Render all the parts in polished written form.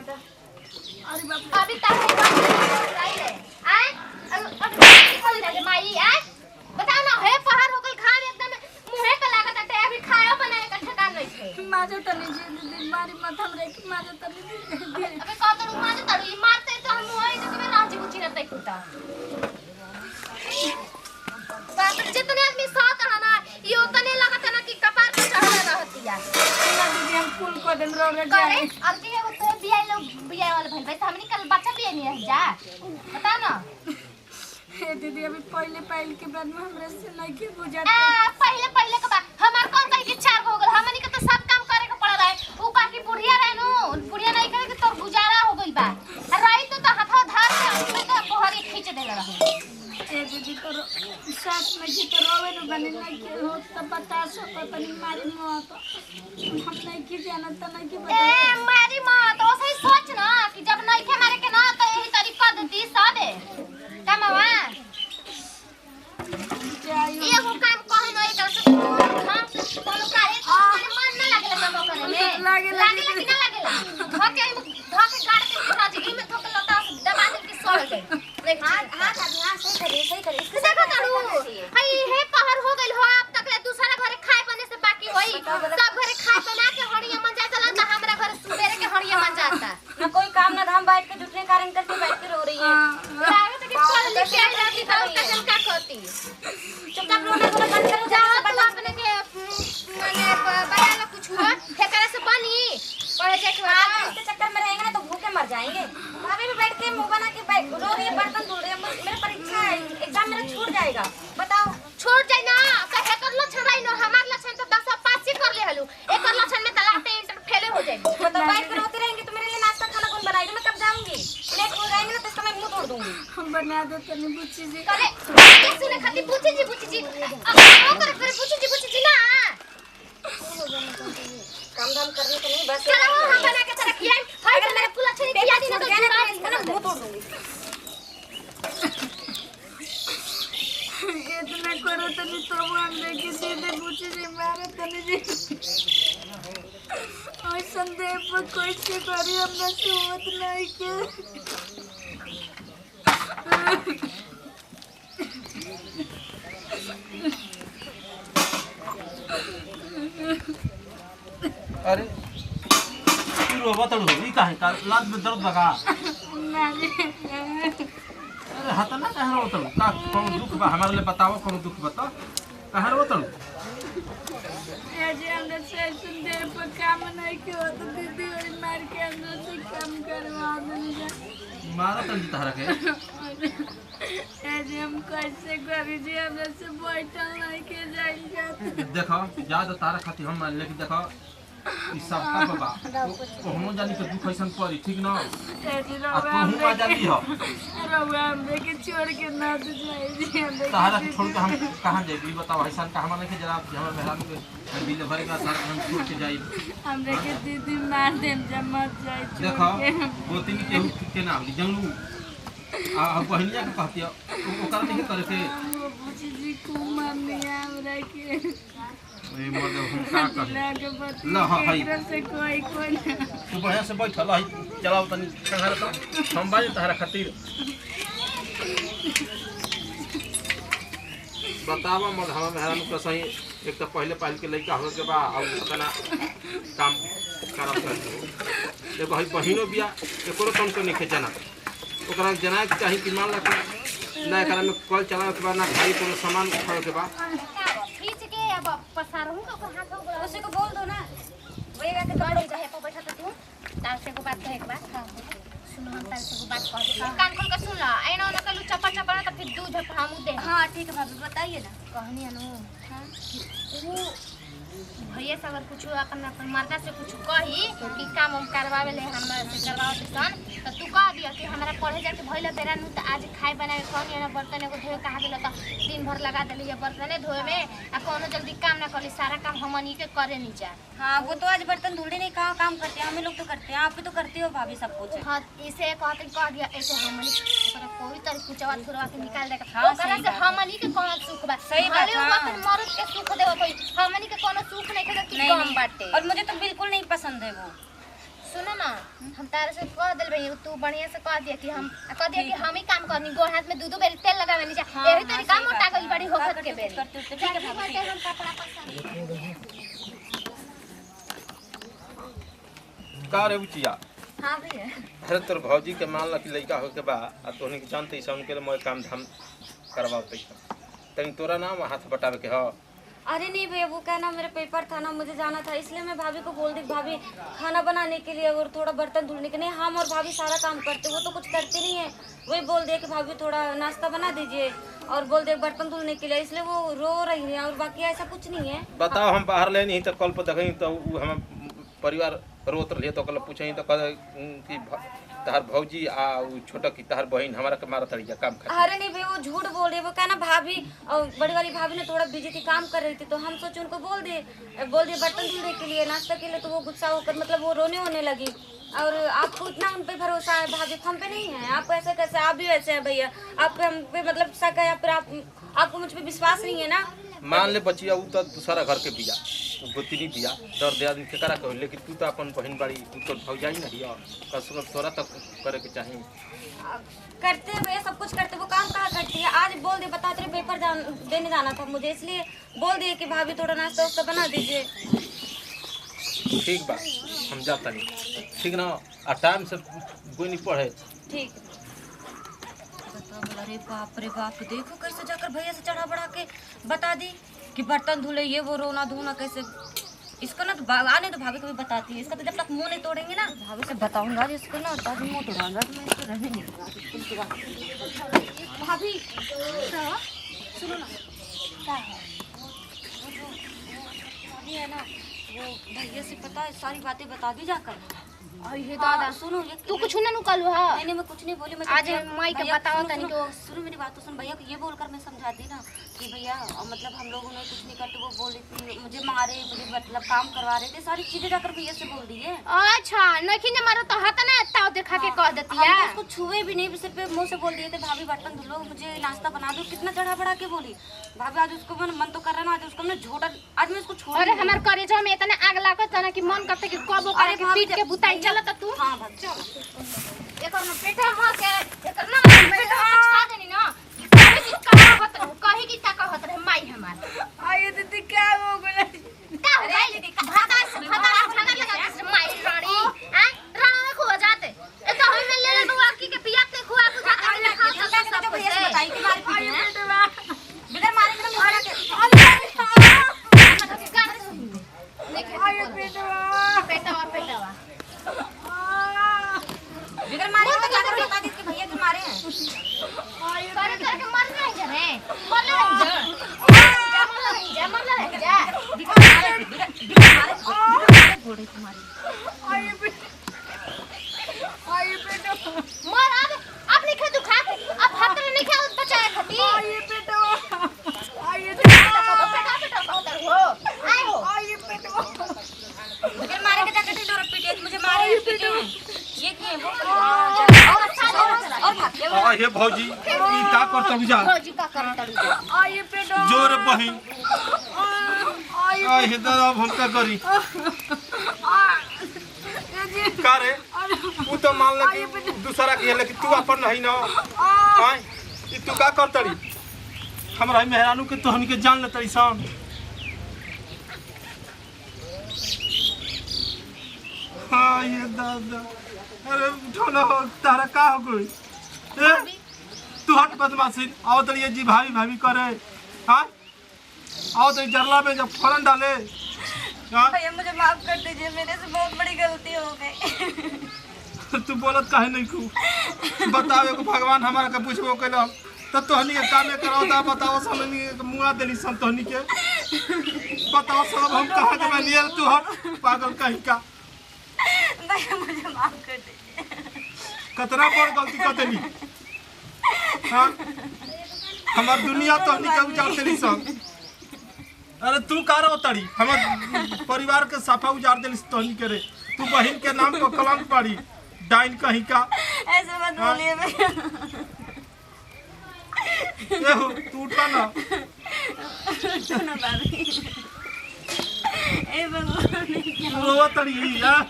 तो अरे बाप अभी तक आए अभी खोल दे माई आए बताओ ना हे पहाड़ हो गल घाम एकदम मुंहे पे लागत है अभी खाया बनाए का ठिकाना नहीं है माजो तनी जी मारी माथा में रख माजो तनी अबे का तो माजो तड़ी मारते तो हम होई जो तुम्हें रांची गुची रहते कुत्ता बात जितने आदमी साथ है ना ये उतने लगत है ना कि कपार पे चढ़ा रहती है दीदी हम फूल को दिन रोगे करे अब जी वो तो बियाह लोग बियाह वाले भाई भाई हमनी कल बच्चा बियाह नहीं है जा बता ना हे दीदी अभी पहले पहल के बाद में हमरे से नहीं के बुझाते पहले पहले के बाद हमार कौन कही कि चार हो गल हमनी के तो सब काम करे के पड़ रहा है ऊ काकी बुढ़िया रहे नु बुढ़िया नहीं करे कि तोर गुजारा हो गइल बा रही तो हाथों धार से हमने तो कोहरी खींच देले रहे ए दीदी तो साथ में जी तो रोवे न बने नहीं के हो तो बता सको तनी मारी मां तो हम नहीं की जाना तो नहीं की बता ए मारी मां तो सही सोच ना कि जब नहीं के मारे के ना तो यही तरीका देती सादे कमावा ये वो काम कहे नहीं कर से हां कोनो काहे तो मन ना लागेला काम करे में लागेला कि ना लागेला धके गाड़ के साजी में ठोक लता दबा दे के सड़ गई देख हां सही करे इसके देखो तड़ू हई हे पहाड़ हो गइल हो अब तक ले दूसरा घरे खाए बने से बाकी होई सब घरे खाए बना के हड़िया मन जाता ना हमरा घर सुबेरे के हड़िया मन जाता ना कोई काम ना धाम बैठ के जुटने कारण करके बैठ के रो रही है लागत है कि कल लेके आई रहती तो उसका जल का करती चुपचाप रोना को बंद कर जा अपने के माने बयाला कुछ हुआ फेकरा से बनी पढ़े जाके आप इसके चक्कर में रहेंगे ना तो भूखे मर जाएंगे भाभी भी बैठ के मुंह बना के रो रही है बर्तन धुल रही है मेरा परीक्षा है एग्जाम मेरा छूट जाएगा बताओ छोड़ जाए ना कहे कर लक्षण रही न हमार लक्षण तो 10 पास ही कर ले हलू एक लक्षण में तलाटे इंटर फेल हो जाएगी तो बैठ के रोती रहेंगे तो मेरे लिए नाश्ता खाना कौन बनाएगी मैं कब जाऊंगी लेट हो जाएंगे ना तो इसका मैं मुंह तोड़ दूंगी हम बना दो तनी बुच्ची जी करे ये सुने खाती पूछी जी अब वो करे फिर पूछी जी ना काम धाम करने को नहीं बस चलो हम बना के तरह किया हाय तो मेरे पुला छड़ी किया दी ना तो इसका ना मुंह तोड़ दूंगी इतना करो तनी तो हम देखी सीधे बुच्ची जी मारे तनी जी और संदेह पर कोई से करी हमरा से होत नहीं के अरे तू रो बतड़ हो ई काहे का लात में दर्द लगा अरे हाथ ना कहां रो बतड़ का कौन दुख बा हमारे लिए बताओ कौन दुख बता कहां रो बतड़ ये जे अंदर से संदेह पर काम नहीं के होत दीदी और मार के अंदर से काम करवा देनी जा मारा तन तारा के ऐसे हम कैसे करी जी हमरा से बैठल नहीं के जाएंगे देखो जा तो तारा खाती हम लेके देखो ई सब का बाबा कहूं जानी के दुख ऐसन पड़ी ठीक ना ऐसे आ तू हुआ जानी हो रहुआ हमरे के छोड़ के ना तो जाए जी हमरे तारा के छोड़ के हम कहां जाई बताओ ऐसा का हमारे के जरा हमर मेहरान के बिल भरे का तारा हम छोड़ के जाई हमरे के दीदी मार देम जमत जाए देखो वो तीन के नाम जंगलू आ बहनिया के कहती है ओकर नहीं करे के वो पूछी जी कुमार नहीं हमरा के ए मदे हम का कर लागे बत ला हां भाई से कोई तू बढ़िया से बैठल है चलाओ तनी संहार तो हम बाजे तारा खातिर बतावा मत हम मेहरान को सही एक तो पहले के लइका हो के बा अब तना काम करब कर देखो हई बहिनो बिया एकरो कम के नहीं जाना ओकरा जना के चाही कि मान ला ना एकरा में कल चलावे के बा ना भाई कोनो सामान उठावे के बा खींच के अब पसारूं का ओकर हाथ हो गया उसी को बोल दो ना वही का गाड़ी रहे पे बैठा तो तू तार से को बात कहे के बाद सुनो हम तार से को बात कह कान खोल के सुन ला ऐना ना कलू चप्पा चप्पा ना तो फिर दूध हम दे हाँ ठीक है भाभी बताइए ना कहनी अनु हां वो भैया से अगर कुछ अपन मर्दा से कुछ कही कि काम हम करवावे ले हमरा से करवाओ सन तो तू कह दिया कि हमरा पढ़े जाके भइला बेरा नु त आज खाए बनाए कहनी ना बर्तन एगो धोए कहा गेल त दिन भर लगा देली ये बर्तन धोए में आ कोनो जल्दी काम ना करली सारा काम हमनी के करे नहीं जा हाँ वो तो आज बर्तन धुलने नहीं कहाँ काम करते हैं हम लोग तो करते हैं आप भी तो करती हो भाभी सब कुछ हां इसे कहते कह दिया ऐसे हमनी ओकरा कोई तरह कुचवा थुरवा के निकाल दे हाँ, ओकरा से हमनी के कोनो सुख बा सही बात, हाँ। अपन मर्द के सुख देव कोई हमनी के कोनो सुख नहीं के कि कम बाटे और मुझे तो बिल्कुल नहीं पसंद है वो सुनो ना हम तारे से कह दिल भई तू बढ़िया से कह दिया कि हम ही काम करनी गो हाथ में दू बेरी तेल लगावे नहीं जा एही तरी काम मोटा गई बड़ी होखत के बेरी ठीक है भाभी हम कपड़ा पसंद का रे बुचिया हां भैया अरे तोर भौजी के मान ला कि लइका हो के बा आ तोहनी के जानते सब उनके मैं काम धाम करवाते तनी तोरा नाम हाथ बटावे के ह अरे नहीं भैया वो क्या ना मेरा पेपर था ना मुझे जाना था इसलिए मैं भाभी को बोल दी भाभी खाना बनाने के लिए और थोड़ा बर्तन धुलने के लिए हम और भाभी सारा काम करते वो तो कुछ करती नहीं है वही बोल दिया कि भाभी थोड़ा नाश्ता बना दीजिए और बोल दिया बर्तन धुलने के लिए इसलिए वो रो रही है और बाकी ऐसा कुछ नहीं है। बताओ हम बाहर ले नहीं तो कल पर देखें तो हम परिवार रोत रहे तो कल पूछे तो कह कि तहार भौजी आ छोटा की तहार बहन हमारा के मारा तड़िया काम कर। अरे नहीं भैया वो झूठ बोल रही है वो क्या ना भाभी और बड़ी वाली भाभी ने थोड़ा बिजी थी काम कर रही थी तो हम सोचे उनको बोल दिए बर्तन धुलने के लिए नाश्ता के लिए तो वो गुस्सा होकर मतलब वो रोने होने लगी। और आपको इतना उन पे भरोसा है भाभी हम पे नहीं है आप ऐसे कैसे आप भी वैसे हैं भैया आप पे हम पे मतलब शक है या फिर आपको मुझ पे विश्वास नहीं है ना। मान ले बचिया उ तो दूसरा घर के बिया गोतिनी बिया डर दे आदमी के करा कह लेकिन तू तो अपन बहन बाड़ी तू तो भौजाई नहीं है कसर तोरा तक करे के चाहिए करते हैं भैया सब कुछ करते वो काम कहाँ करती है आज बोल दे बता तेरे पेपर देने जाना था मुझे इसलिए बोल दिए कि भाभी थोड़ा नाश्ता वास्ता बना दीजिए। ठीक बा हम जाता नहीं ठीक ना आ टाइम से कोई नहीं पढ़े ठीक। अरे बाप रे बाप देखो कैसे जाकर भैया से चढ़ा बढ़ा के बता दी कि बर्तन धुले ये वो रोना धोना कैसे इसको ना तो आने तो भाभी को भी बताती है इसका तो जब तक मुंह नहीं तोड़ेंगे ना भाभी से बताऊंगा इसको ना तब मुंह तोड़ाऊंगा तो मैं इसको रहने नहीं दूंगा। भाभी सुनो ना क्या है भाभी है ना वो भैया से पता है सारी बातें बता दी जाकर। ये दादा सुनो तू कुछ ना निकालू हां नहीं मैं कुछ नहीं बोली मैं आज माई का बताओ तनी को सुनो मेरी बात तो सुन भैया को ये बोलकर मैं समझाती ना कि भैया मतलब हम लोगों ने कुछ नहीं करते वो बोली थी मुझे मारे मुझे मतलब काम करवा रहे थे सारी चीजें जाकर भैया से बोल दी है। अच्छा नहीं ने मारो तो हाथ ना ताव देखा के कह देती है उसको छुए भी नहीं सिर्फ मुंह से बोल दिए थे भाभी बर्तन धुलो मुझे नाश्ता बना दो कितना चढ़ा बढ़ा के बोली भाभी आज उसको मन तो कर रहा ना आज उसको मैं झूठा आज मैं उसको छोड़ अरे हमार करेजा में इतना आग लागत ना कि मन करते कि कबो करे के पीट के बुताई चलत तू हां भाभी चल एकर में पेटा मार के एकर ना पेटा छा देनी ना कहीं की ताका होत रहे माई हमार आये दीदी क्या हो गया का हो गई भाता लगा माई रानी हैं राणा में खो जाते ए तो हम ले ले बुआ की के पिया के खुआ के जाके ले खा सब भैया से बताई कि मार पीटे हैं बिगर मारे के मुंह लगा के पेटवा बिगर मारे के जाकर बता दी कि भैया के मारे हैं करे करके मर नहीं जा रे मर नहीं जा बिगर मारे घोड़े तुम्हारी आये बेटा मर अब नहीं खा तू खा अब हाथ नहीं खा बचाए खती आये बेटा आये पेटा हो आए हो आये बेटा बिगर मारे के जाकर डोर पीटे मुझे मारे हैं पीटे हैं ये क्या है वो आ ये भौजी ई का करत बुझा भौजी का करत आये बेटा जोर बहिन आये आ हे दादा हम का करी का रे तू तो मान ले कि दूसरा के लेकिन तू अपन नहीं ना हां ई तू का करतड़ी हमरा मेहरानू के तोहन के जान ले तड़ी सान हां ये दादा अरे उठो ना तारा का हो गई ए तू हट बदमाशी आओ तो ये जी भाभी भाभी करे हां आओ तो जरला में जब फौरन डाले हां भैया मुझे माफ कर दीजिए मेरे से बहुत बड़ी गलती हो गई। तू बोलत काहे नहीं को बताओ एगो भगवान हमारा के पूछबो कैलो त तोहनी के काम कराओ ता बताओ समनी मुआ देली सन तोहनी के बताओ सब हम कहां के लिए तू हट पागल कहीं का भैया मुझे माफ कर दीजिए कतरा बड़ गलती कर देली हां हमार दुनिया तोहनी के उजाड़ देली सब अरे तू का रो तड़ी हमर परिवार के साफा उजाड़ देली तोहनी के रे तू बहन के नाम को कलंक पड़ी डाइन कहीं का ऐसे मत बोलिए भैया एहो तू उठा ना सुनो भाभी ए भगवान रोवा तड़ी हां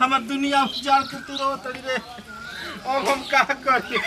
हमार दुनिया उजाड़ के तू रो तड़ी रे अब हम का करी